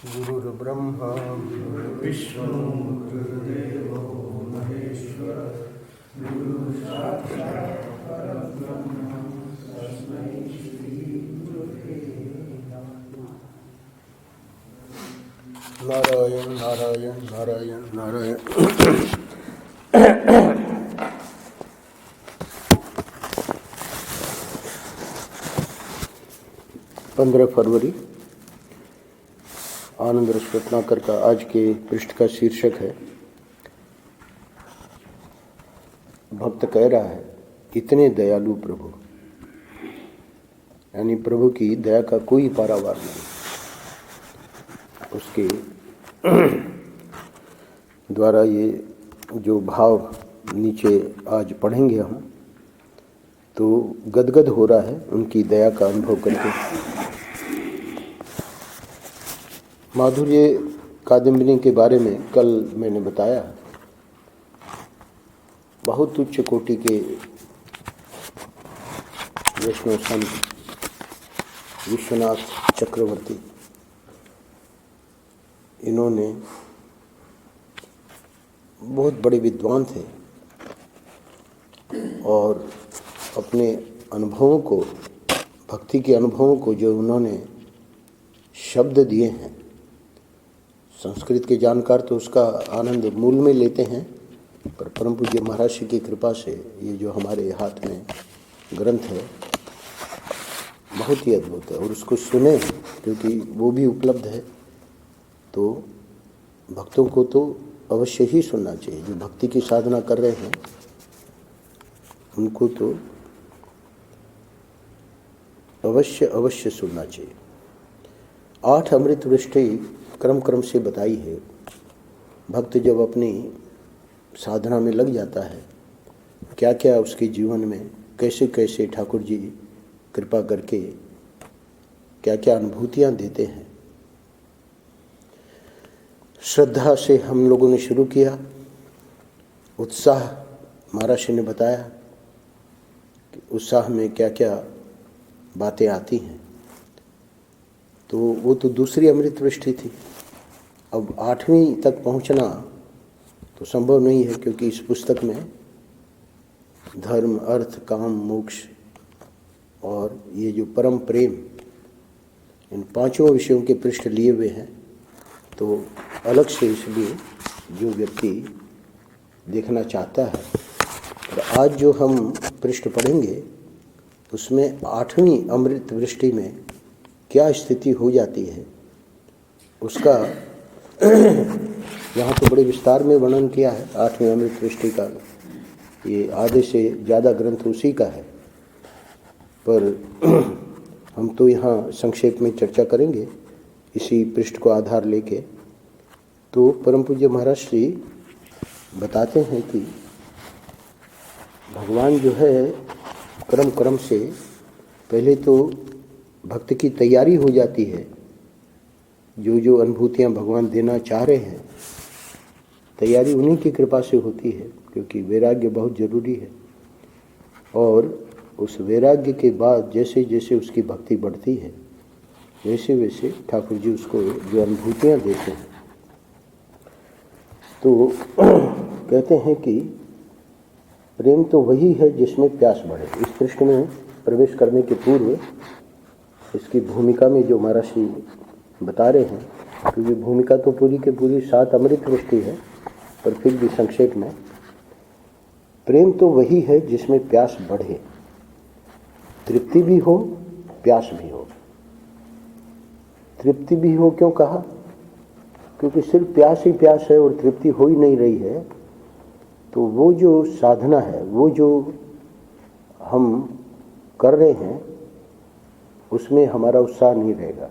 गुरुर्ब्रह्मा गुरुर्विष्णु गुरुर्देवो महेश्वर गुरु साक्षात् परब्रह्म तस्मै श्री गुरुवे नमः। नारायण नारायण नारायण नारायण। 15 फरवरी आनंद रस रत्नाकर का आज के पृष्ठ का शीर्षक है, भक्त कह रहा है इतने दयालु प्रभु, यानी प्रभु की दया का कोई पारावार नहीं। उसके द्वारा ये जो भाव नीचे आज पढ़ेंगे हम, तो गदगद हो रहा है उनकी दया का अनुभव करके। माधुर्य कादम्बिनी के बारे में कल मैंने बताया, बहुत उच्च कोटि के वैष्णव संत विश्वनाथ चक्रवर्ती, इन्होंने बहुत बड़े विद्वान थे और अपने अनुभवों को, भक्ति के अनुभवों को जो उन्होंने शब्द दिए हैं, संस्कृत के जानकार तो उसका आनंद मूल में लेते हैं, पर परम पूज्य महाराज की कृपा से ये जो हमारे हाथ में ग्रंथ है बहुत ही अद्भुत है। और उसको सुने, क्योंकि वो भी उपलब्ध है, तो भक्तों को तो अवश्य ही सुनना चाहिए। जो भक्ति की साधना कर रहे हैं उनको तो अवश्य सुनना चाहिए। 8 अमृत वृष्टि क्रम क्रम से बताई है। भक्त जब अपनी साधना में लग जाता है, क्या क्या उसके जीवन में कैसे कैसे ठाकुर जी कृपा करके क्या क्या अनुभूतियाँ देते हैं। श्रद्धा से हम लोगों ने शुरू किया, उत्साह महाराज ने बताया कि उत्साह में क्या क्या बातें आती हैं, तो वो तो दूसरी अमृत वृष्टि थी। अब 8वीं तक पहुंचना तो संभव नहीं है, क्योंकि इस पुस्तक में धर्म, अर्थ, काम, मोक्ष और ये जो परम प्रेम, इन 5 विषयों के पृष्ठ लिए हुए हैं। तो अलग से इसलिए जो व्यक्ति देखना चाहता है, और आज जो हम पृष्ठ पढ़ेंगे उसमें 8वीं अमृत वृष्टि में क्या स्थिति हो जाती है उसका यहाँ तो बड़े विस्तार में वर्णन किया है। 8वीं अमृत वृष्टि का ये आधे से ज़्यादा ग्रंथ उसी का है, पर हम तो यहाँ संक्षेप में चर्चा करेंगे इसी पृष्ठ को आधार लेके। तो परम पूज्य महाराज श्री बताते हैं कि भगवान जो है क्रम क्रम से पहले तो भक्त की तैयारी हो जाती है। जो जो अनुभूतियाँ भगवान देना चाह रहे हैं, तैयारी उन्हीं की कृपा से होती है, क्योंकि वैराग्य बहुत ज़रूरी है। और उस वैराग्य के बाद जैसे जैसे उसकी भक्ति बढ़ती है, वैसे वैसे ठाकुर जी उसको जो अनुभूतियाँ देते हैं। तो कहते हैं कि प्रेम तो वही है जिसमें प्यास बढ़े। इस पृष्ठ में प्रवेश करने के पूर्व इसकी भूमिका में जो महाराज श्री बता रहे हैं, क्योंकि भूमिका तो पूरी के पूरी 7 अमृत वृष्टि है, पर फिर भी संक्षेप में, प्रेम तो वही है जिसमें प्यास बढ़े, तृप्ति भी हो प्यास भी हो। तृप्ति भी हो क्यों कहा? क्योंकि सिर्फ प्यास ही प्यास है और तृप्ति हो ही नहीं रही है, तो वो जो साधना है, वो जो हम कर रहे हैं, उसमें हमारा उत्साह नहीं रहेगा।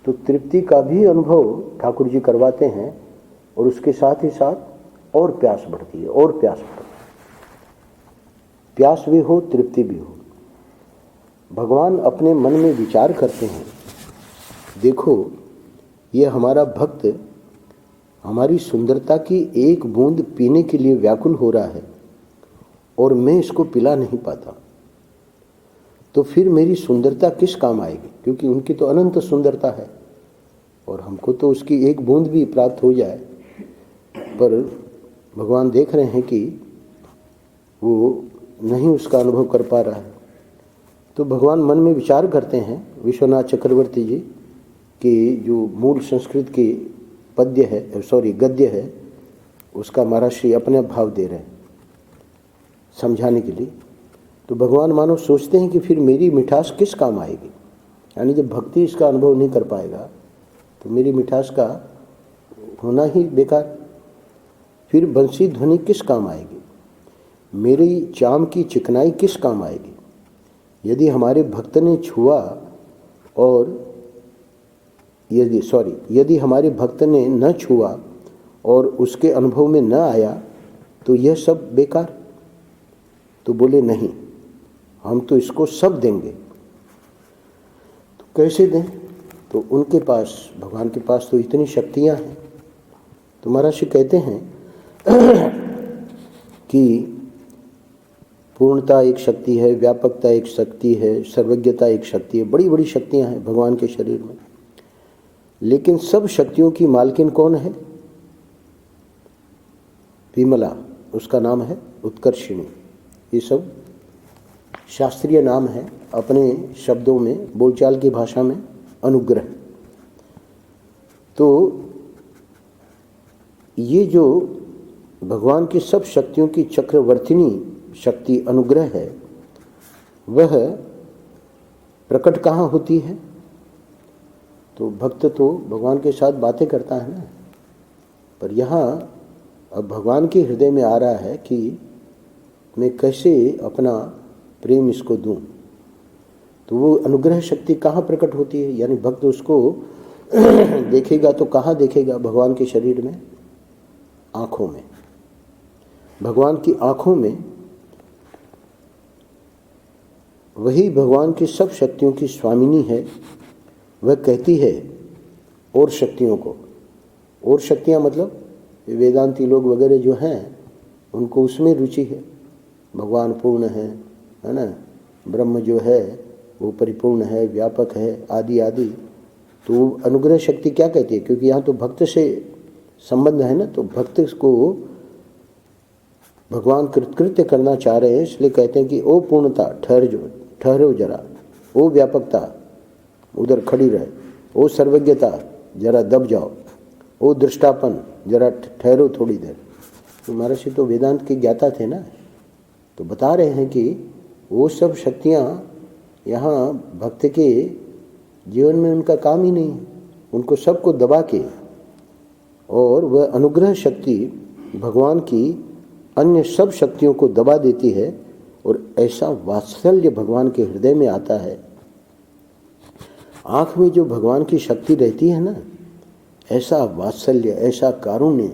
तो तृप्ति का भी अनुभव ठाकुर जी करवाते हैं, और उसके साथ ही साथ और प्यास बढ़ती है, और प्यास बढ़ती है। प्यास भी हो, तृप्ति भी हो। भगवान अपने मन में विचार करते हैं, देखो ये हमारा भक्त हमारी सुंदरता की एक बूंद पीने के लिए व्याकुल हो रहा है और मैं इसको पिला नहीं पाता, तो फिर मेरी सुंदरता किस काम आएगी? क्योंकि उनकी तो अनंत सुंदरता है, और हमको तो उसकी एक बूंद भी प्राप्त हो जाए, पर भगवान देख रहे हैं कि वो नहीं उसका अनुभव कर पा रहा है। तो भगवान मन में विचार करते हैं, विश्वनाथ चक्रवर्ती जी, कि जो मूल संस्कृत की पद्य है, गद्य है, उसका महाराज श्री अपने भाव दे रहे हैं समझाने के लिए। तो भगवान मानो सोचते हैं कि फिर मेरी मिठास किस काम आएगी, यानी जब भक्ति इसका अनुभव नहीं कर पाएगा तो मेरी मिठास का होना ही बेकार। फिर बंसी ध्वनि किस काम आएगी, मेरी चाम की चिकनाई किस काम आएगी। यदि हमारे भक्त ने छुआ और यदि हमारे भक्त ने न छुआ और उसके अनुभव में न आया तो यह सब बेकार। तो बोले नहीं, हम तो इसको सब देंगे। तो कैसे दें? तो उनके पास, भगवान के पास तो इतनी शक्तियां हैं। तो महाराज जी कहते हैं कि पूर्णता एक शक्ति है, व्यापकता एक शक्ति है, सर्वज्ञता एक शक्ति है, बड़ी बड़ी शक्तियां हैं भगवान के शरीर में। लेकिन सब शक्तियों की मालकिन कौन है? विमला, उसका नाम है उत्कर्षिणी। ये सब शास्त्रीय नाम है, अपने शब्दों में, बोलचाल की भाषा में अनुग्रह। तो ये जो भगवान की सब शक्तियों की चक्रवर्तिनी शक्ति अनुग्रह है, वह प्रकट कहाँ होती है? तो भक्त तो भगवान के साथ बातें करता है ना, पर यहाँ अब भगवान के हृदय में आ रहा है कि मैं कैसे अपना प्रेम इसको दूं। तो वो अनुग्रह शक्ति कहाँ प्रकट होती है? यानी भक्त उसको देखेगा तो कहाँ देखेगा? भगवान के शरीर में, आँखों में। भगवान की आँखों में वही भगवान की सब शक्तियों की स्वामिनी है। वह कहती है और शक्तियों को, और शक्तियाँ मतलब वेदांती लोग वगैरह जो हैं उनको उसमें रुचि है। भगवान पूर्ण है ना, ब्रह्म जो है वो परिपूर्ण है, व्यापक है, आदि आदि। तो अनुग्रह शक्ति क्या कहती है? क्योंकि यहाँ तो भक्त से संबंध है ना, तो भक्त को भगवान कृत्य करना चाह रहे हैं, इसलिए कहते हैं कि ओ पूर्णता ठहरो जरा, ओ व्यापकता उधर खड़ी रहे, ओ सर्वज्ञता जरा दब जाओ, ओ दृष्टापन जरा ठहरो थोड़ी देर। तो महर्षि तो वेदांत के ज्ञाता थे ना, तो बता रहे हैं कि वो सब शक्तियाँ यहाँ भक्त के जीवन में उनका काम ही नहीं है। उनको सबको दबा के, और वह अनुग्रह शक्ति भगवान की अन्य सब शक्तियों को दबा देती है, और ऐसा वात्सल्य भगवान के हृदय में आता है। आँख में जो भगवान की शक्ति रहती है ना, ऐसा वात्सल्य, ऐसा कारुण्य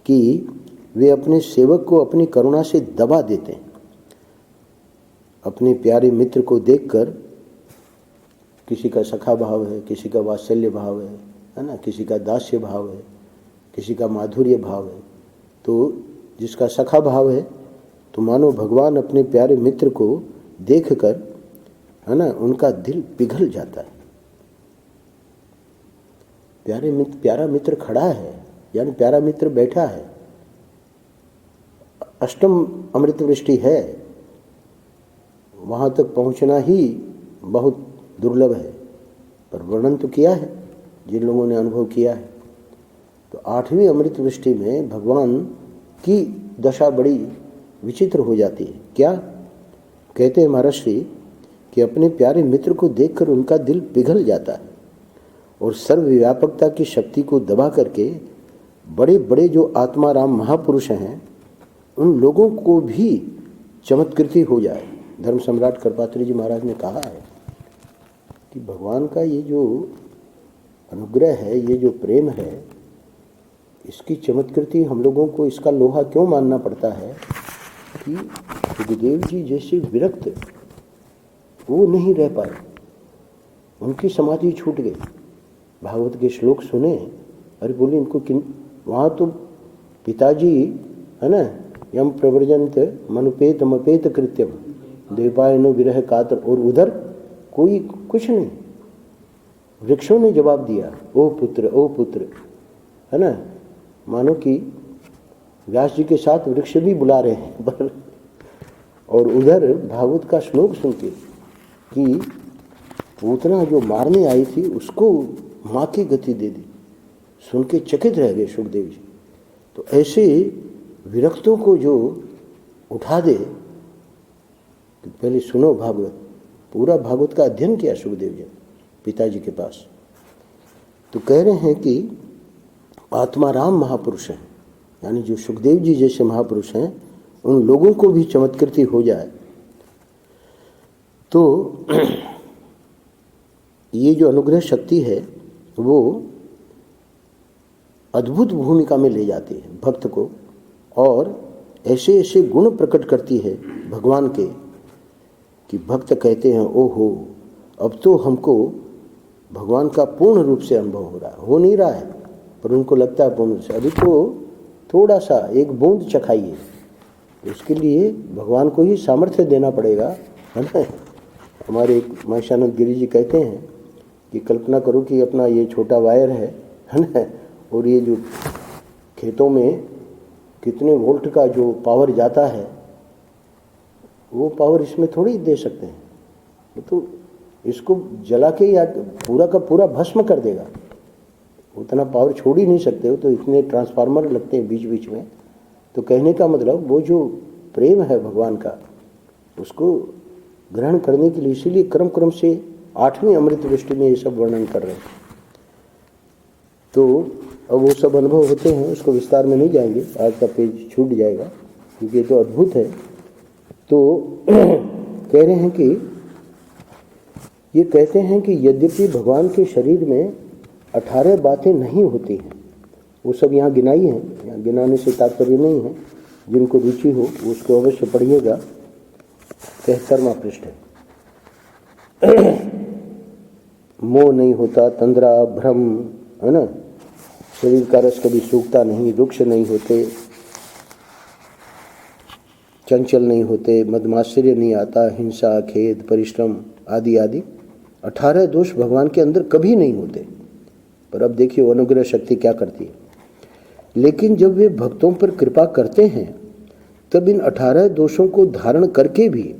कि वे अपने सेवक को अपनी करुणा से दबा देते हैं। अपने प्यारे मित्र को देखकर, किसी का सखा भाव है, किसी का वात्सल्य भाव है ना, किसी का दास्य भाव है, किसी का माधुर्य भाव है। तो जिसका सखा भाव है तो मानो भगवान अपने प्यारे मित्र को देखकर, है ना, उनका दिल पिघल जाता है। प्यारा मित्र खड़ा है, यानी प्यारा मित्र बैठा है, अष्टम अमृत वृष्टि है, वहाँ तक पहुँचना ही बहुत दुर्लभ है। पर वर्णन तो किया है जिन लोगों ने अनुभव किया है। तो आठवीं अमृत वृष्टि में भगवान की दशा बड़ी विचित्र हो जाती है। क्या कहते हैं महर्षि कि अपने प्यारे मित्र को देखकर उनका दिल पिघल जाता है, और सर्वव्यापकता की शक्ति को दबा करके बड़े बड़े जो आत्माराम महापुरुष हैं उन लोगों को भी चमत्कृति हो जाए। धर्म सम्राट करपात्री जी महाराज ने कहा है कि भगवान का ये जो अनुग्रह है, ये जो प्रेम है, इसकी चमत्कृति हम लोगों को इसका लोहा क्यों मानना पड़ता है कि सुखदेव जी जैसे विरक्त वो नहीं रह पाए, उनकी समाधि छूट गई। भागवत के श्लोक सुने, अरे बोले इनको वहाँ तो पिताजी है ना, यम प्रव्रजंत मनुपेत मपेत कृत्यम देवायनो विरह कातर, और उधर कोई कुछ नहीं, वृक्षों ने जवाब दिया, ओ पुत्र, ओ पुत्र, है ना, मानो कि व्यास जी के साथ वृक्ष भी बुला रहे हैं पर। और उधर भागवत का श्लोक सुन के कि पूतना जो मारने आई थी उसको माँ की गति दे दी, सुन के चकित रह गए सुखदेव जी। तो ऐसे विरक्तों को जो उठा दे, तो पहले सुनो भागवत। पूरा भागवत का अध्ययन किया सुखदेव जी पिताजी के पास। तो कह रहे हैं कि आत्माराम महापुरुष हैं, यानी जो सुखदेव जी जैसे महापुरुष हैं उन लोगों को भी चमत्कृति हो जाए तो ये जो अनुग्रह शक्ति है वो अद्भुत भूमिका में ले जाती है भक्त को, और ऐसे ऐसे गुण प्रकट करती है भगवान के कि भक्त कहते हैं ओहो, अब तो हमको भगवान का पूर्ण रूप से अनुभव हो रहा है। हो नहीं रहा है पर उनको लगता है पूर्ण रूप से। अभी तो थोड़ा सा एक बूंद चखाइए, उसके लिए भगवान को ही सामर्थ्य देना पड़ेगा, है ना। हमारे एक महेशानंद गिरी जी कहते हैं कि कल्पना करो कि अपना ये छोटा वायर है ना, और ये जो खेतों में कितने वोल्ट का जो पावर जाता है वो पावर इसमें थोड़ी दे सकते हैं। तो इसको जला के या पूरा का पूरा भस्म कर देगा, उतना पावर छोड़ ही नहीं सकते हो। तो इतने ट्रांसफार्मर लगते हैं बीच बीच में। तो कहने का मतलब वो जो प्रेम है भगवान का उसको ग्रहण करने के लिए इसीलिए क्रम क्रम से 8वीं अमृत वृष्टि में ये सब वर्णन कर रहे हैं। तो अब वो सब अनुभव होते हैं, उसको विस्तार में नहीं जाएंगे, आज का पेज छूट जाएगा क्योंकि ये तो अद्भुत है। तो कह रहे हैं कि ये कहते हैं कि यद्यपि भगवान के शरीर में 18 बातें नहीं होती हैं, वो सब यहाँ गिनाई हैं, यहाँ गिनाने से तात्पर्य नहीं है, जिनको रुचि हो उसको अवश्य पढ़िएगा। 73वां पृष्ठ है। मोह नहीं होता, तंद्रा, भ्रम, है ना, शरीर का रस कभी सूखता नहीं, रुक्ष नहीं होते, चंचल नहीं होते, मदमाश्चर्य नहीं आता, हिंसा, खेद, परिश्रम आदि आदि 18 दोष भगवान के अंदर कभी नहीं होते। पर अब देखिए अनुग्रह शक्ति क्या करती है। लेकिन जब वे भक्तों पर कृपा करते हैं तब इन 18 दोषों को धारण करके भी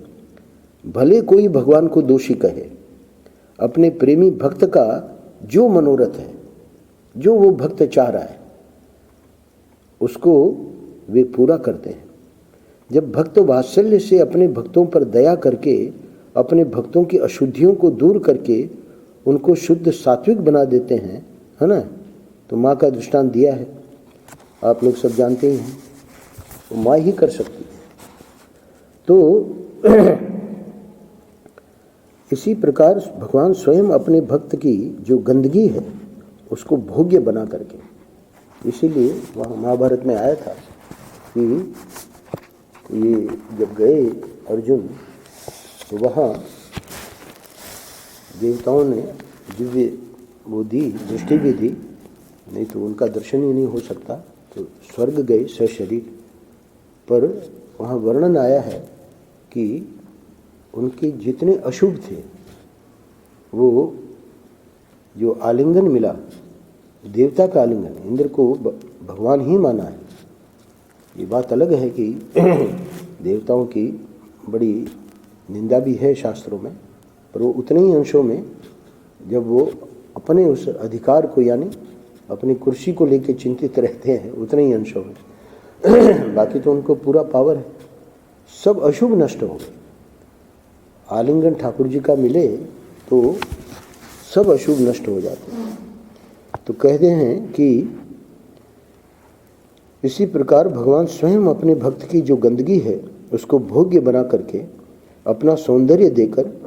भले कोई भगवान को दोषी कहे, अपने प्रेमी भक्त का जो मनोरथ है, जो वो भक्त चाह रहा है, उसको वे पूरा करते हैं। जब भक्त वात्सल्य से अपने भक्तों पर दया करके अपने भक्तों की अशुद्धियों को दूर करके उनको शुद्ध सात्विक बना देते हैं, है ना, तो माँ का दृष्टांत दिया है, आप लोग सब जानते ही हैं, तो माँ ही कर सकती है। तो इसी प्रकार भगवान स्वयं अपने भक्त की जो गंदगी है उसको भोग्य बना करके, इसीलिए वहाँ महाभारत में आया था कि ये जब गए अर्जुन तो वहाँ देवताओं ने दिव्य वो दी, दृष्टि भी दी, नहीं तो उनका दर्शन ही नहीं हो सकता। तो स्वर्ग गए सशरीर, पर वहाँ वर्णन आया है कि उनके जितने अशुभ थे वो जो आलिंगन मिला, देवता का आलिंगन, इंद्र को भगवान ही माना है। ये बात अलग है कि देवताओं की बड़ी निंदा भी है शास्त्रों में, पर वो उतने ही अंशों में जब वो अपने उस अधिकार को यानी अपनी कुर्सी को लेकर चिंतित रहते हैं, उतने ही अंशों में। बाकी तो उनको पूरा पावर है। सब अशुभ नष्ट हो गए। आलिंगन ठाकुर जी का मिले तो सब अशुभ नष्ट हो जाते हैं। तो कहते हैं कि इसी प्रकार भगवान स्वयं अपने भक्त की जो गंदगी है उसको भोग्य बना करके अपना सौंदर्य देकर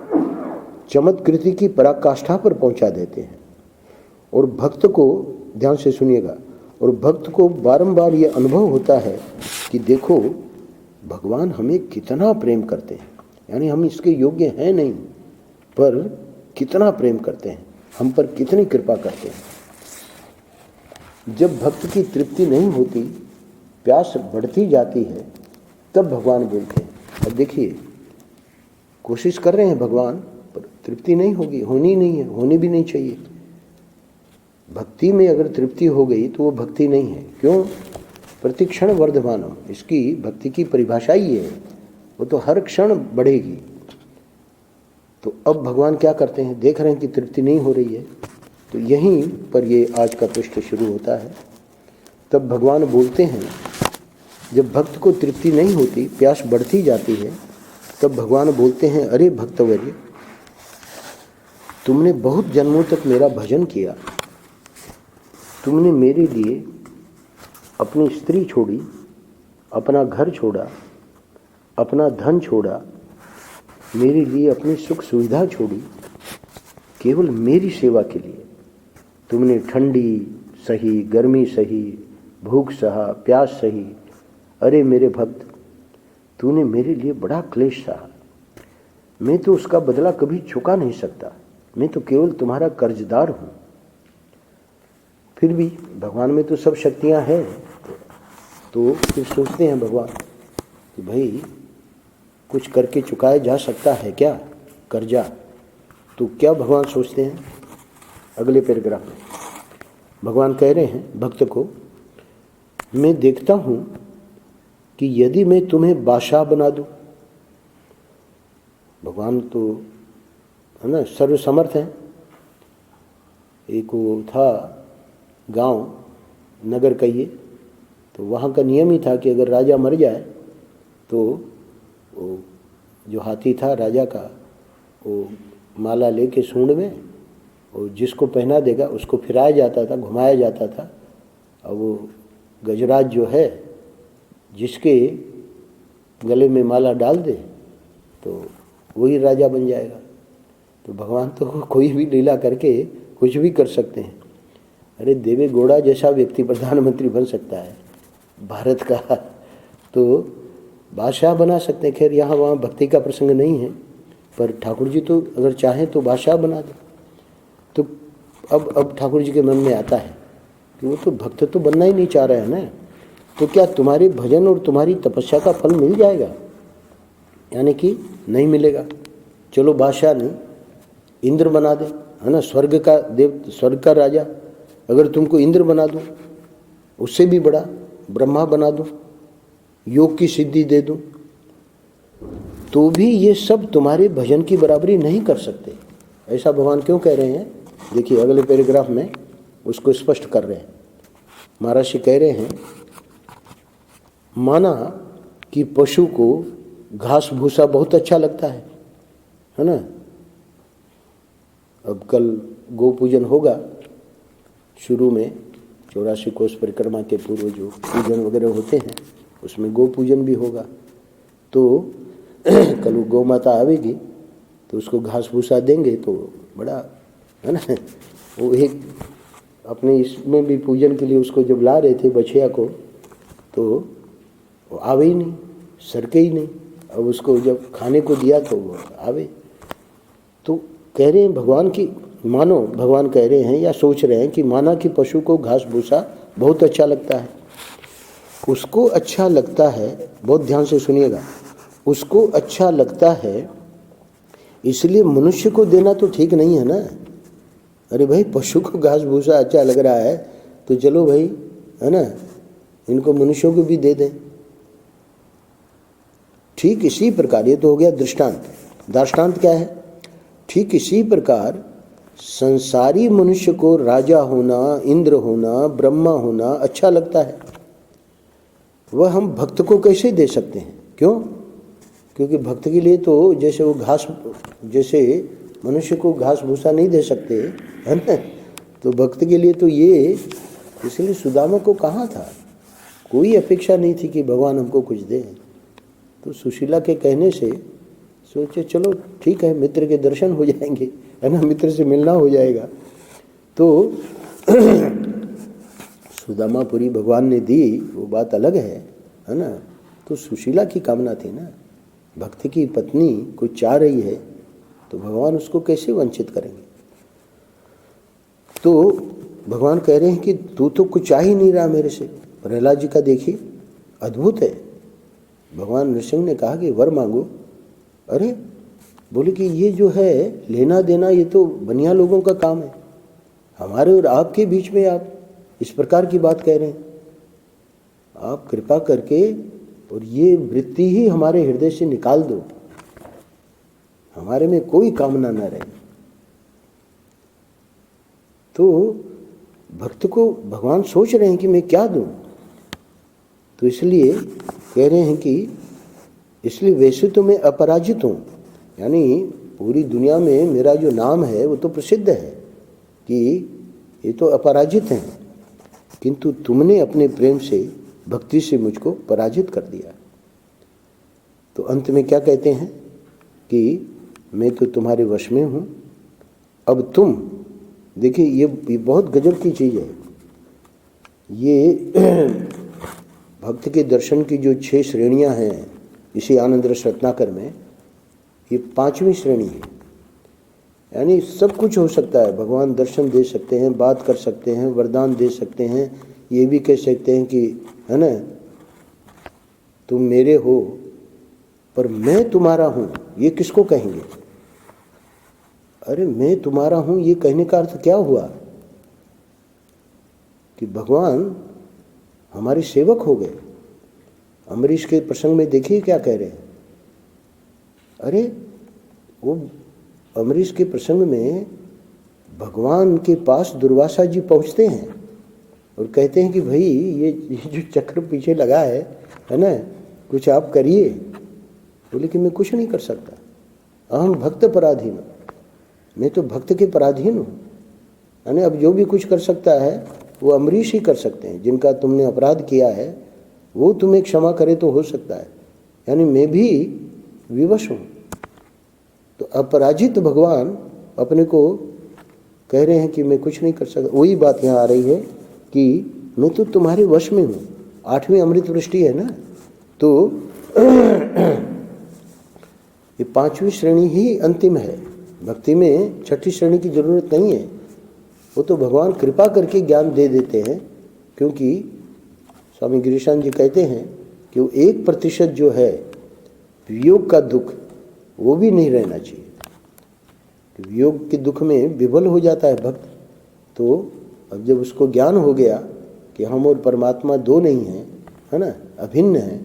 चमत्कृति की पराकाष्ठा पर पहुंचा देते हैं। और भक्त को, ध्यान से सुनिएगा, और भक्त को बारंबार ये अनुभव होता है कि देखो भगवान हमें कितना प्रेम करते हैं, यानी हम इसके योग्य हैं नहीं, पर कितना प्रेम करते हैं, हम पर कितनी कृपा करते हैं। जब भक्त की तृप्ति नहीं होती, प्यास बढ़ती जाती है, तब भगवान बोलते हैं। अब देखिए कोशिश कर रहे हैं भगवान, पर तृप्ति नहीं होगी, होनी नहीं है, होनी भी नहीं चाहिए, भक्ति में अगर तृप्ति हो गई तो वो भक्ति नहीं है। क्यों? प्रतिक्षण वर्धमानम, इसकी भक्ति की परिभाषा ही है, वो तो हर क्षण बढ़ेगी। तो अब भगवान क्या करते हैं, देख रहे हैं कि तृप्ति नहीं हो रही है, तो यहीं पर ये आज का पृष्ठ शुरू होता है। तब भगवान बोलते हैं, जब भक्त को तृप्ति नहीं होती, प्यास बढ़ती जाती है, तब भगवान बोलते हैं, अरे भक्तवर्य, तुमने बहुत जन्मों तक मेरा भजन किया, तुमने मेरे लिए अपनी स्त्री छोड़ी, अपना घर छोड़ा, अपना धन छोड़ा, मेरे लिए अपनी सुख सुविधा छोड़ी, केवल मेरी सेवा के लिए। तुमने ठंडी सही, गर्मी सही, भूख सहा, प्यास सही। अरे मेरे भक्त, तूने मेरे लिए बड़ा क्लेश सहा, मैं तो उसका बदला कभी चुका नहीं सकता, मैं तो केवल तुम्हारा कर्जदार हूँ। फिर भी भगवान में तो सब शक्तियाँ हैं, तो फिर सोचते हैं भगवान कि भाई कुछ करके चुकाया जा सकता है क्या कर्जा। तो क्या भगवान सोचते हैं, अगले पैराग्राफ में भगवान कह रहे हैं भक्त को, मैं देखता हूँ कि यदि मैं तुम्हें बादशाह बना दूँ, भगवान तो है ना सर्वसमर्थ हैं। एक वो था गांव, नगर कहिए, तो वहाँ का नियम ही था कि अगर राजा मर जाए तो वो जो हाथी था राजा का, वो माला लेके सूंड में, और जिसको पहना देगा उसको फिराया जाता था, घुमाया जाता था। और वो गजराज जो है, जिसके गले में माला डाल दे तो वही राजा बन जाएगा। तो भगवान तो कोई भी लीला करके कुछ भी कर सकते हैं। अरे देवे गौड़ा जैसा व्यक्ति प्रधानमंत्री बन सकता है भारत का, तो बादशाह बना सकते हैं। खैर यहाँ वहाँ भक्ति का प्रसंग नहीं है, पर ठाकुर जी तो अगर चाहें तो बादशाह बना दे। तो अब ठाकुर जी के मन में आता है कि वो तो भक्त तो बनना ही नहीं चाह रहे हैं ना, तो क्या तुम्हारे भजन और तुम्हारी तपस्या का फल मिल जाएगा? यानी कि नहीं मिलेगा। चलो बादशाह नहीं, इंद्र बना दे, है ना, स्वर्ग का देव, स्वर्ग का राजा। अगर तुमको इंद्र बना दूं, उससे भी बड़ा ब्रह्मा बना दूं, योग की सिद्धि दे दूं, तो भी ये सब तुम्हारे भजन की बराबरी नहीं कर सकते। ऐसा भगवान क्यों कह रहे हैं? देखिए अगले पैराग्राफ में उसको स्पष्ट कर रहे हैं। महर्षि कह रहे हैं, माना कि पशु को घास भूसा बहुत अच्छा लगता है ना। अब कल गो पूजन होगा, शुरू में 84 कोष परिक्रमा के पूर्व जो पूजन वगैरह होते हैं उसमें गो पूजन भी होगा। तो कल वो गौ माता आवेगी तो उसको घास भूसा देंगे तो बड़ा, है ना, वो एक अपने इसमें भी पूजन के लिए उसको जब ला रहे थे बछिया को, तो वो आवे ही नहीं, सरके ही नहीं। अब उसको जब खाने को दिया तो वो आवे। तो कह रहे हैं भगवान की, मानो भगवान कह रहे हैं या सोच रहे हैं कि माना कि पशु को घास भूसा बहुत अच्छा लगता है, उसको अच्छा लगता है, बहुत ध्यान से सुनिएगा, उसको अच्छा लगता है, इसलिए मनुष्य को देना तो ठीक नहीं है ना। अरे भाई पशु को घास भूसा अच्छा लग रहा है तो चलो भाई, है ना, इनको मनुष्यों को भी दे दें। ठीक इसी प्रकार, ये तो हो गया दृष्टांत। दार्ष्टान्त क्या है? ठीक इसी प्रकार संसारी मनुष्य को राजा होना, इंद्र होना, ब्रह्मा होना अच्छा लगता है, वह हम भक्त को कैसे दे सकते हैं? क्यों? क्योंकि भक्त के लिए तो जैसे वो घास, जैसे मनुष्य को घास भूसा नहीं दे सकते, है ना, तो भक्त के लिए तो ये, इसलिए सुदामा को कहाँ था, कोई अपेक्षा नहीं थी कि भगवान हमको कुछ दे। तो सुशीला के कहने से सोचे चलो ठीक है, मित्र के दर्शन हो जाएंगे, है ना, मित्र से मिलना हो जाएगा। तो सुदामापुरी भगवान ने दी, वो बात अलग है ना। तो सुशीला की कामना थी ना, भक्त की पत्नी कुछ चाह रही है तो भगवान उसको कैसे वंचित करेंगे। तो भगवान कह रहे हैं कि तू तो कुछ चाह ही नहीं रहा मेरे से। प्रहलाद जी का देखिए, अद्भुत है। भगवान नृसिंह ने कहा कि वर मांगो, अरे बोले कि ये जो है लेना देना, ये तो बनिया लोगों का काम है हमारे और आपके बीच में आप इस प्रकार की बात कह रहे हैं। आप कृपा करके और ये वृत्ति ही हमारे हृदय से निकाल दो, हमारे में कोई कामना न रहे। तो भक्त को भगवान सोच रहे हैं कि मैं क्या दूं, तो इसलिए कह रहे हैं कि इसलिए वैसे तो मैं अपराजित हूं, यानी पूरी दुनिया में मेरा जो नाम है वो तो प्रसिद्ध है कि ये तो अपराजित हैं, किंतु तुमने अपने प्रेम से, भक्ति से मुझको पराजित कर दिया। तो अंत में क्या कहते हैं कि मैं तो तुम्हारे वश में हूं, अब तुम देखिए ये बहुत गजब की चीज़ है। ये भक्त के दर्शन की जो 6 श्रेणियां हैं इसी आनंद रस रत्नाकर में, ये 5वीं श्रेणी है। यानी सब कुछ हो सकता है, भगवान दर्शन दे सकते हैं, बात कर सकते हैं, वरदान दे सकते हैं, ये भी कह सकते हैं कि है ना तुम मेरे हो, पर मैं तुम्हारा हूं, ये किसको कहेंगे? अरे मैं तुम्हारा हूं ये कहने का अर्थ क्या हुआ कि भगवान हमारे सेवक हो गए। अम्बरीश के प्रसंग में देखिए क्या कह रहे हैं। अरे वो अम्बरीश के प्रसंग में भगवान के पास दुर्वासा जी पहुंचते हैं और कहते हैं कि भाई ये जो चक्र पीछे लगा है ना, कुछ आप करिए। बोले कि मैं कुछ नहीं कर सकता, अहम भक्त पराधीन, मैं तो भक्त के पराधीन हूँ। यानी अब जो भी कुछ कर सकता है वो अम्बरीश ही कर सकते हैं, जिनका तुमने अपराध किया है वो तुम्हें क्षमा करे तो हो सकता है, यानी मैं भी विवश हूँ। तो अपराजित भगवान अपने को कह रहे हैं कि मैं कुछ नहीं कर सकता। वही बात यहाँ आ रही है कि मैं तो तुम्हारे वश में हूँ। 8वीं अमृत वृष्टि है ना, तो ये 5वीं श्रेणी ही अंतिम है। भक्ति में 6ठी श्रेणी की जरूरत नहीं है, वो तो भगवान कृपा करके ज्ञान दे देते हैं। क्योंकि स्वामी गिरीशान जी कहते हैं कि वो 1% जो है वियोग का दुख, वो भी नहीं रहना चाहिए। वियोग के दुख में विफल हो जाता है भक्त। तो अब जब उसको ज्ञान हो गया कि हम और परमात्मा दो नहीं हैं, है ना, अभिन्न है,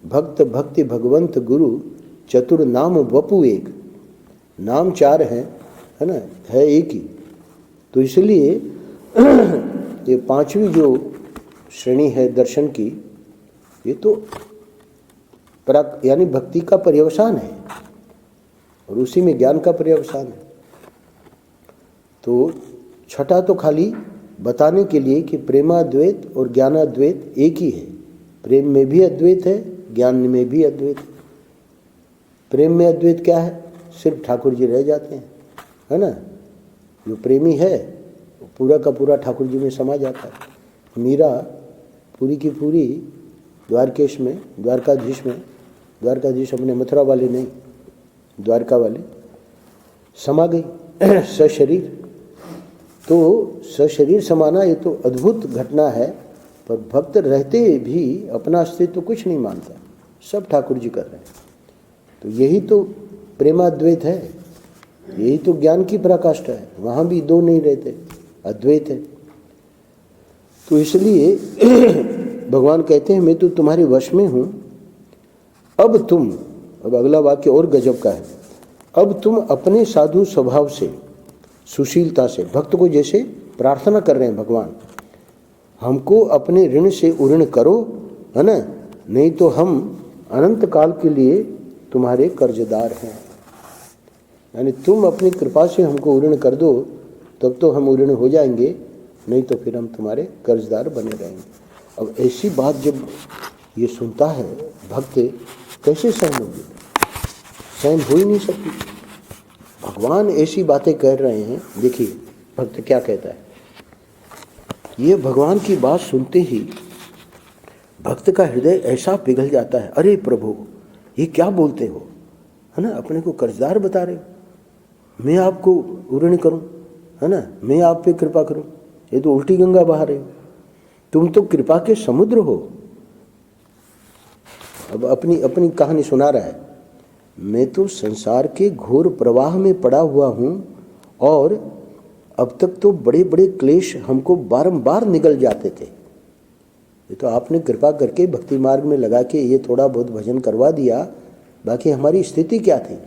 भक्त भक्ति भगवंत गुरु चतुर नाम वपु एक, नाम 4 हैं, है ना, है एक ही। तो इसलिए ये 5वीं जो श्रेणी है दर्शन की, ये तो यानी भक्ति का पर्यवसान है और उसी में ज्ञान का पर्यवसान है। तो 6ठा तो खाली बताने के लिए कि प्रेमाद्वैत और ज्ञानाद्वैत एक ही है। प्रेम में भी अद्वैत है, ज्ञान में भी अद्वैत है। प्रेम में अद्वैत क्या है? सिर्फ ठाकुर जी रह जाते हैं, है ना। जो प्रेमी है वो पूरा का पूरा ठाकुर जी में समा जाता है। मीरा पूरी की पूरी द्वारकेश में, द्वारकाधीश अपने मथुरा वाले नहीं, द्वारका वाले समा गई सशरीर। तो सशरीर समाना ये तो अद्भुत घटना है, पर भक्त रहते भी अपना अस्तित्व तो कुछ नहीं मानता, सब ठाकुर जी कर रहे हैं। तो यही तो प्रेमाद्वैत है, यही तो ज्ञान की पराकाष्ठा है। वहाँ भी दो नहीं रहते, अद्वैत है। तो इसलिए भगवान कहते हैं मैं तो तुम्हारे वश में हूँ। अब अगला वाक्य और गजब का है। अब तुम अपने साधु स्वभाव से, सुशीलता से, भक्त को जैसे प्रार्थना कर रहे हैं भगवान, हमको अपने ऋण से उऋण करो, है ना, नहीं तो हम अनंत काल के लिए तुम्हारे कर्जदार हैं। यानी तुम अपनी कृपा से हमको ऋण कर दो, तब तो हम ऋण हो जाएंगे, नहीं तो फिर हम तुम्हारे कर्जदार बने रहेंगे। अब ऐसी बात जब ये सुनता है भक्त, कैसे सहन होगी? सहन हो ही नहीं सकती। भगवान ऐसी बातें कर रहे हैं। देखिए भक्त क्या कहता है। ये भगवान की बात सुनते ही भक्त का हृदय ऐसा पिघल जाता है, अरे प्रभु ये क्या बोलते हो, है ना, अपने को कर्जदार बता रहे हो, मैं आपको ऋण करूं, है ना, मैं आप पे कृपा करूं, ये तो उल्टी गंगा बहा रहे हो, तुम तो कृपा के समुद्र हो। अब अपनी कहानी सुना रहा है। मैं तो संसार के घोर प्रवाह में पड़ा हुआ हूं और अब तक तो बड़े बड़े क्लेश हमको बारंबार निगल जाते थे। ये तो आपने कृपा करके भक्ति मार्ग में लगा के ये थोड़ा बहुत भजन करवा दिया, बाकी हमारी स्थिति क्या थी,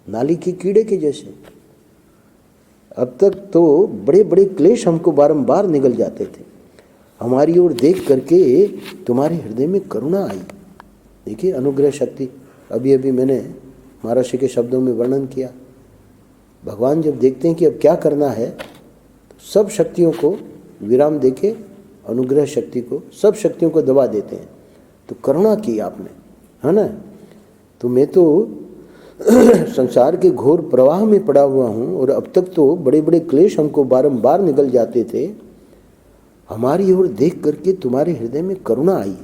नाली के कीड़े के जैसे। अब तक तो बड़े बड़े क्लेश हमको बारंबार निगल जाते थे। हमारी ओर देख करके तुम्हारे हृदय में करुणा आई। देखिए अनुग्रह शक्ति, अभी अभी मैंने महर्षि के शब्दों में वर्णन किया। भगवान जब देखते हैं कि अब क्या करना है, तो सब शक्तियों को विराम देके अनुग्रह शक्ति को, सब शक्तियों को दबा देते हैं। तो करुणा की आपने, है ना। तो मैं तो संसार के घोर प्रवाह में पड़ा हुआ हूँ और अब तक तो बड़े बड़े क्लेश हमको बारंबार निगल जाते थे। हमारी ओर देख करके तुम्हारे हृदय में करुणा आई।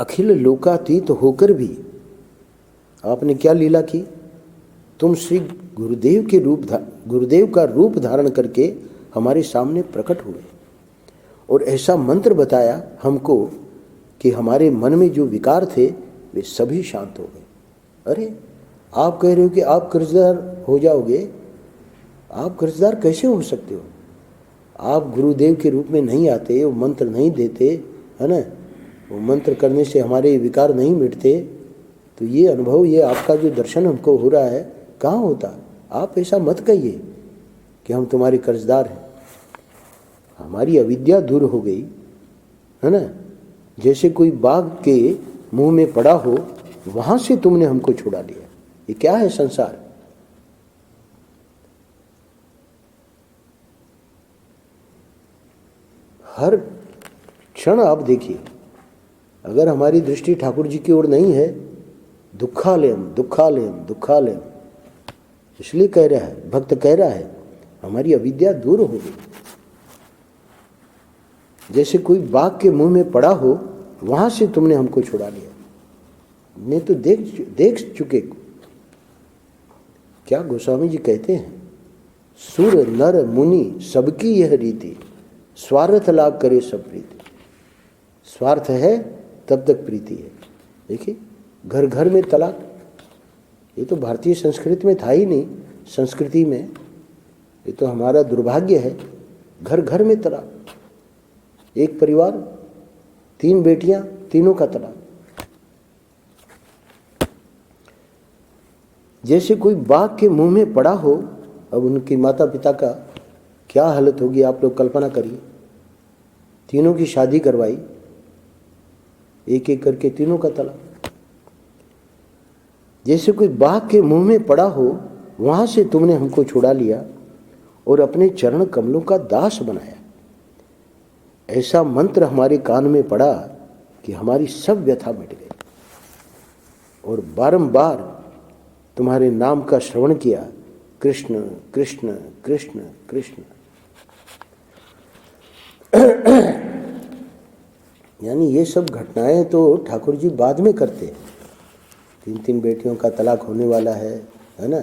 अखिल लोकातीत होकर भी आपने क्या लीला की, तुम श्री गुरुदेव का रूप धारण करके हमारे सामने प्रकट हुए और ऐसा मंत्र बताया हमको कि हमारे मन में जो विकार थे वे सभी शांत हो गए। अरे आप कह रहे हो कि आप कर्जदार हो जाओगे, आप कर्जदार कैसे हो सकते हो? आप गुरुदेव के रूप में नहीं आते, वो मंत्र नहीं देते, है ना, वो मंत्र करने से हमारे विकार नहीं मिटते, तो ये अनुभव, ये आपका जो दर्शन हमको हो रहा है कहाँ होता? आप ऐसा मत कहिए कि हम तुम्हारे कर्जदार हैं। हमारी अविद्या दूर हो गई, है ना। जैसे कोई बाघ के मुंह में पड़ा हो, वहां से तुमने हमको छुड़ा लिया। ये क्या है संसार? हर क्षण आप देखिए, अगर हमारी दृष्टि ठाकुर जी की ओर नहीं है, दुखालयम दुखालयम दुखालयम, इसलिए कह रहा है, भक्त कह रहा है, हमारी अविद्या दूर हो गई। जैसे कोई बाघ के मुंह में पड़ा हो, वहां से तुमने हमको छुड़ा लिया। मैं तो देख चुके। क्या गोस्वामी जी कहते हैं, सुर नर मुनि सबकी यह रीति, स्वार्थ लाभ करे सब प्रीति। स्वार्थ है तब तक प्रीति है। देखिए घर घर में तलाक, ये तो भारतीय संस्कृति में था ही नहीं। संस्कृति में ये तो हमारा दुर्भाग्य है, घर घर में तलाक। एक परिवार, 3 बेटियां, तीनों का तलाक। जैसे कोई बाघ के मुंह में पड़ा हो, अब उनके माता पिता का क्या हालत होगी आप लोग कल्पना करिए। तीनों की शादी करवाई, एक एक करके तीनों का तलाक। जैसे कोई बाघ के मुंह में पड़ा हो, वहां से तुमने हमको छुड़ा लिया और अपने चरण कमलों का दास बनाया। ऐसा मंत्र हमारे कान में पड़ा कि हमारी सब व्यथा मिट गई और बारंबार तुम्हारे नाम का श्रवण किया, कृष्ण कृष्ण कृष्ण कृष्ण। यानी ये सब घटनाएं तो ठाकुर जी बाद में करते हैं। 3 बेटियों का तलाक होने वाला है ना,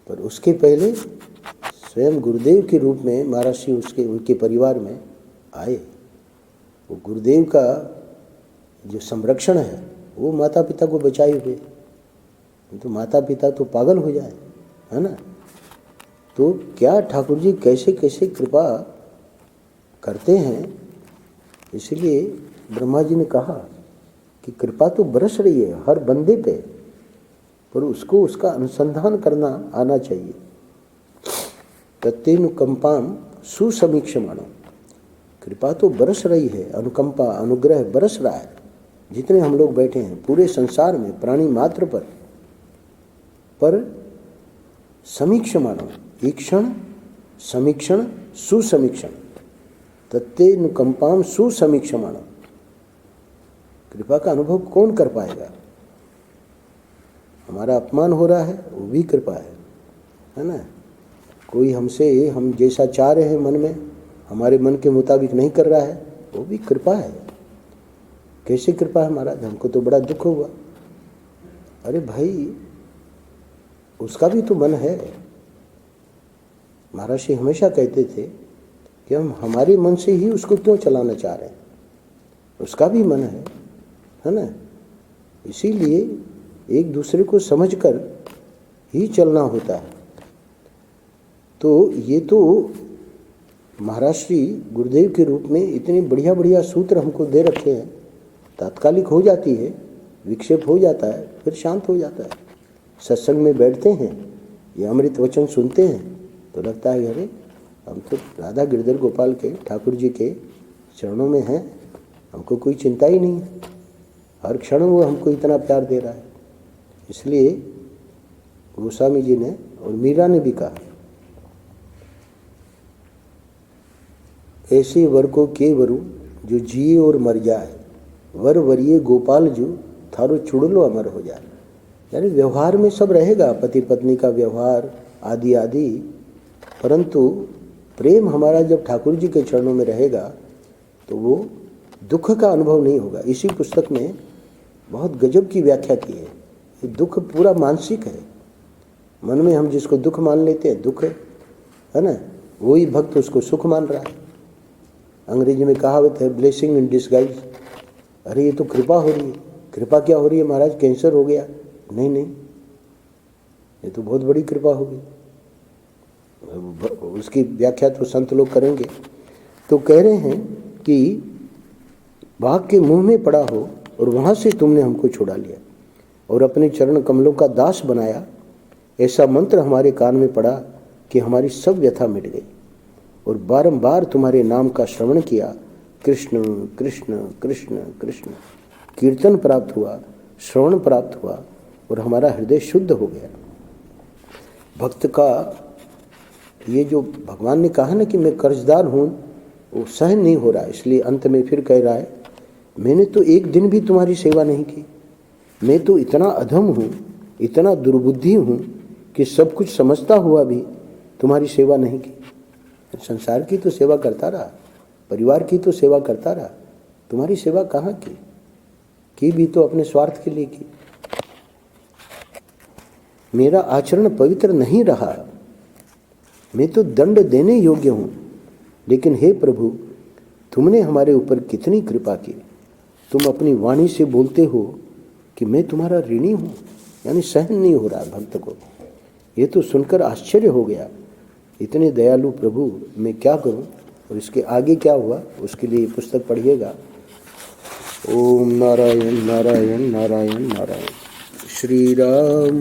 पर उसके पहले स्वयं गुरुदेव के रूप में महर्षि उनके परिवार में आए। वो गुरुदेव का जो संरक्षण है वो माता पिता को बचाए हुए, तो माता पिता तो पागल हो जाए, है ना। तो क्या ठाकुर जी कैसे कैसे कृपा करते हैं। इसलिए ब्रह्मा जी ने कहा कि कृपा तो बरस रही है हर बंदे पे, पर उसको उसका अनुसंधान करना आना चाहिए। तत्तेनुकंपाम सुसमीक्षमाणम, कृपा तो बरस रही है, अनुकंपा अनुग्रह बरस रहा है। जितने हम लोग बैठे हैं पूरे संसार में प्राणी मात्र पर समीक्षमाणम, ईक्षण समीक्षण सुसमीक्षण, तत्तेनुकंपाम सुसमीक्षमाणम। कृपा का अनुभव कौन कर पाएगा? हमारा अपमान हो रहा है वो भी कृपा है ना। कोई हमसे हम जैसा चाह रहे हैं मन में, हमारे मन के मुताबिक नहीं कर रहा है, वो भी कृपा है। कैसे कृपा है महाराज? हमको तो बड़ा दुख हुआ। अरे भाई उसका भी तो मन है। महर्षि हमेशा कहते थे कि हम हमारे मन से ही उसको क्यों चलाना चाह रहे हैं, उसका भी मन है ना। इसीलिए एक दूसरे को समझकर ही चलना होता है। तो ये तो महाराज श्री गुरुदेव के रूप में इतने बढ़िया बढ़िया सूत्र हमको दे रखे हैं, तात्कालिक हो जाती है, विक्षेप हो जाता है, फिर शांत हो जाता है। सत्संग में बैठते हैं, ये अमृत वचन सुनते हैं तो लगता है अरे हम तो राधा गिरधर गोपाल के ठाकुर जी के चरणों में हैं, हमको कोई चिंता ही नहीं है, हर क्षण वो हमको इतना प्यार दे रहा है। इसलिए गोस्वामी जी ने और मीरा ने भी कहा, ऐसे वर को के वरु जो जिए और मर जाए, वर वरिये गोपाल जो थारो चुड़लो अमर हो जाए। यानी व्यवहार में सब रहेगा, पति पत्नी का व्यवहार आदि आदि, परंतु प्रेम हमारा जब ठाकुर जी के चरणों में रहेगा तो वो दुख का अनुभव नहीं होगा। इसी पुस्तक में बहुत गजब की व्याख्या की है। ये दुख पूरा मानसिक है, मन में हम जिसको दुख मान लेते हैं दुख है ना, वही भक्त उसको सुख मान रहा है। अंग्रेजी में कहावत है ब्लेसिंग इन डिस्गाइज। अरे ये तो कृपा हो रही है। कृपा क्या हो रही है महाराज, कैंसर हो गया? नहीं नहीं, ये तो बहुत बड़ी कृपा होगी। उसकी व्याख्या तो संत लोग करेंगे। तो कह रहे हैं कि बाघ के मुंह में पड़ा हो और वहाँ से तुमने हमको छुड़ा लिया और अपने चरण कमलों का दास बनाया। ऐसा मंत्र हमारे कान में पड़ा कि हमारी सब व्यथा मिट गई और बारंबार तुम्हारे नाम का श्रवण किया। कृष्ण कृष्ण कृष्ण कृष्ण कीर्तन प्राप्त हुआ, श्रवण प्राप्त हुआ और हमारा हृदय शुद्ध हो गया। भक्त का ये जो भगवान ने कहा ना कि मैं कर्जदार हूँ, वो सहन नहीं हो रहा। इसलिए अंत में फिर कह रहा है, मैंने तो एक दिन भी तुम्हारी सेवा नहीं की। मैं तो इतना अधम हूँ, इतना दुर्बुद्धि हूँ कि सब कुछ समझता हुआ भी तुम्हारी सेवा नहीं की। संसार की तो सेवा करता रहा, परिवार की तो सेवा करता रहा, तुम्हारी सेवा कहाँ की भी तो अपने स्वार्थ के लिए की। मेरा आचरण पवित्र नहीं रहा, मैं तो दंड देने योग्य हूँ, लेकिन हे प्रभु तुमने हमारे ऊपर कितनी कृपा की। तुम अपनी वाणी से बोलते हो कि मैं तुम्हारा ऋणी हूँ। यानी सहन नहीं हो रहा भक्त को। ये तो सुनकर आश्चर्य हो गया, इतने दयालु प्रभु मैं क्या करूं। और इसके आगे क्या हुआ उसके लिए पुस्तक पढ़िएगा। ओम नारायण नारायण नारायण नारायण। श्री राम